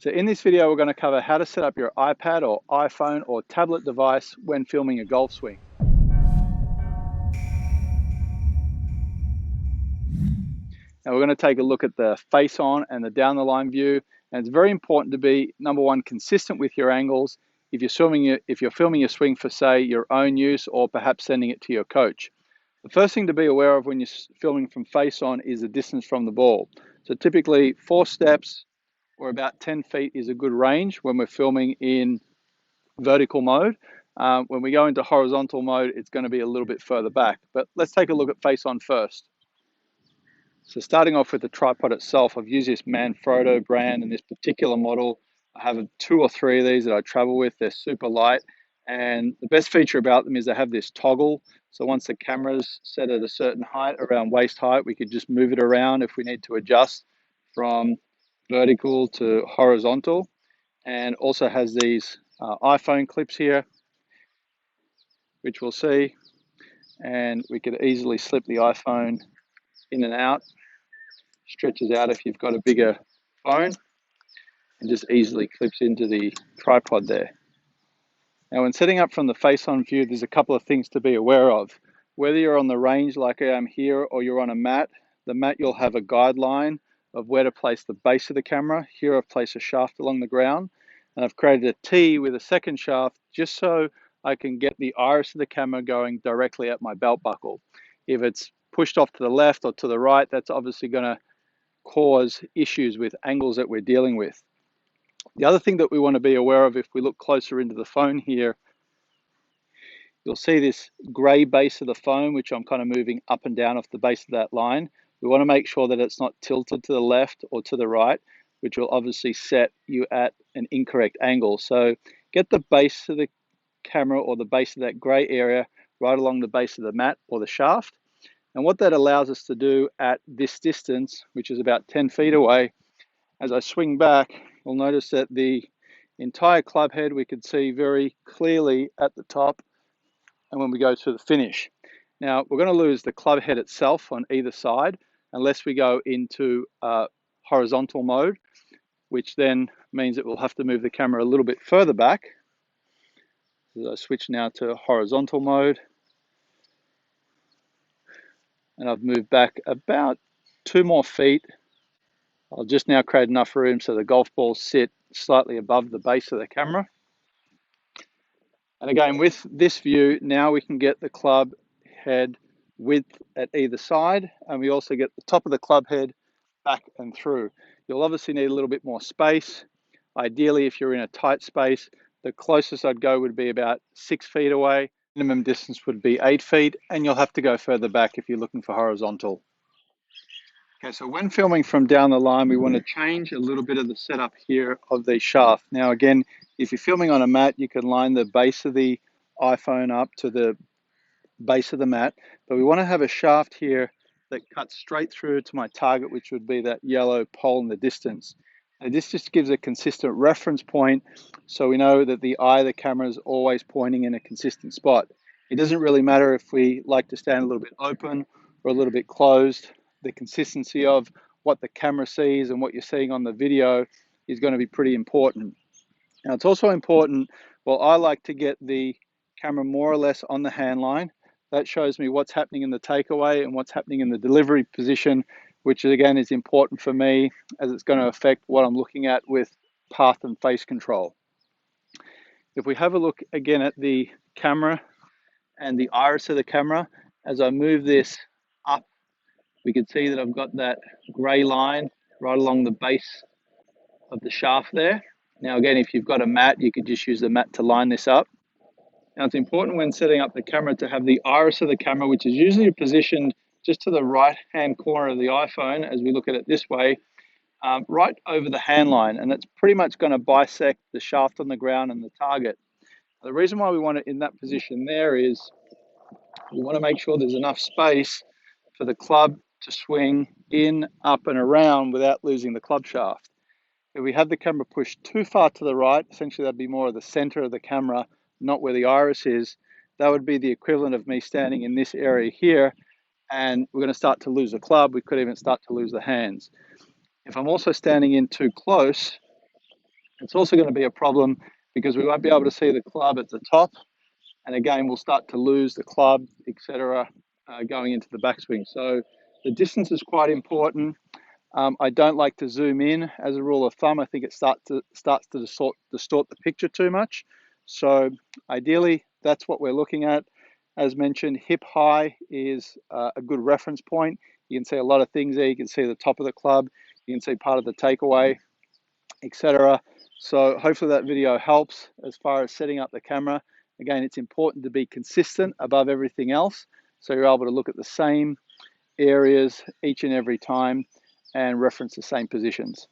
So in this video, we're going to cover how to set up your iPad or iPhone or tablet device when filming a golf swing. Now we're going to take a look at the face on and the down the line view. And it's very important to be, number one, consistent with your angles. If you're filming your swing for, say, your own use or perhaps sending it to your coach. The first thing to be aware of when you're filming from face on is the distance from the ball. So typically 4 steps or about 10 feet is a good range when we're filming in vertical mode. When we go into horizontal mode, it's going to be a little bit further back. But let's take a look at face on first. So starting off with the tripod itself, I've used this Manfrotto brand and this particular model. I have 2 or 3 of these that I travel with. They're super light. And the best feature about them is they have this toggle. So once the camera's set at a certain height, around waist height, we could just move it around if we need to adjust from vertical to horizontal. And also has these iPhone clips here, which we'll see. And we could easily slip the iPhone in and out. Stretches out if you've got a bigger phone and just easily clips into the tripod there. Now when setting up from the face-on view, there's a couple of things to be aware of. Whether you're on the range like I am here or you're on a mat, the mat you'll have a guideline of where to place the base of the camera. Here I've placed a shaft along the ground and I've created a T with a second shaft just so I can get the iris of the camera going directly at my belt buckle. If it's pushed off to the left or to the right, that's obviously going to cause issues with angles that we're dealing with. The other thing that we want to be aware of, if we look closer into the phone here, you'll see this gray base of the phone, which I'm kind of moving up and down off the base of that line. We want to make sure that it's not tilted to the left or to the right, which will obviously set you at an incorrect angle. So get the base of the camera or the base of that gray area right along the base of the mat or the shaft. And what that allows us to do at this distance, which is about 10 feet away, as I swing back, you'll notice that the entire club head we can see very clearly at the top and when we go to the finish. Now, we're going to lose the club head itself on either side unless we go into horizontal mode, which then means that we'll have to move the camera a little bit further back. As I switch now to horizontal mode, and I've moved back about 2 more feet. I'll just now create enough room so the golf balls sit slightly above the base of the camera. And again, with this view, now we can get the club head width at either side, and we also get the top of the club head back and through. You'll obviously need a little bit more space. Ideally, if you're in a tight space, the closest I'd go would be about 6 feet away. Minimum distance would be 8 feet, and you'll have to go further back if you're looking for horizontal. Okay, so when filming from down the line, we want to change a little bit of the setup here of the shaft. Now again, if you're filming on a mat, you can line the base of the iPhone up to the base of the mat, but we want to have a shaft here that cuts straight through to my target, which would be that yellow pole in the distance. And this just gives a consistent reference point so we know that the eye of the camera is always pointing in a consistent spot. It doesn't really matter if we like to stand a little bit open or a little bit closed. The consistency of what the camera sees and what you're seeing on the video is going to be pretty important. Now it's also important, well, I like to get the camera more or less on the hand line. That shows me what's happening in the takeaway and what's happening in the delivery position, which again is important for me as it's going to affect what I'm looking at with path and face control. If we have a look again at the camera and the iris of the camera, as I move this up, we can see that I've got that gray line right along the base of the shaft there. Now again, if you've got a mat, you could just use the mat to line this up. Now it's important when setting up the camera to have the iris of the camera, which is usually positioned just to the right-hand corner of the iPhone, as we look at it this way, right over the hand line. And that's pretty much going to bisect the shaft on the ground and the target. The reason why we want it in that position there is we want to make sure there's enough space for the club to swing in, up and around without losing the club shaft. If we have the camera pushed too far to the right, essentially that'd be more of the center of the camera, not where the iris is. That would be the equivalent of me standing in this area here, and we're going to start to lose the club. We could even start to lose the hands. If I'm also standing in too close, It's also going to be a problem because we won't be able to see the club at the top, and again we'll start to lose the club, etc., going into the backswing. So the distance is quite important. I don't like to zoom in as a rule of thumb. I think it starts to distort the picture too much. So ideally, that's what we're looking at. As mentioned, hip high is a good reference point. You can see a lot of things there. You can see the top of the club. You can see part of the takeaway, etc. So hopefully that video helps as far as setting up the camera. Again, it's important to be consistent above everything else, so you're able to look at the same areas each and every time and reference the same positions.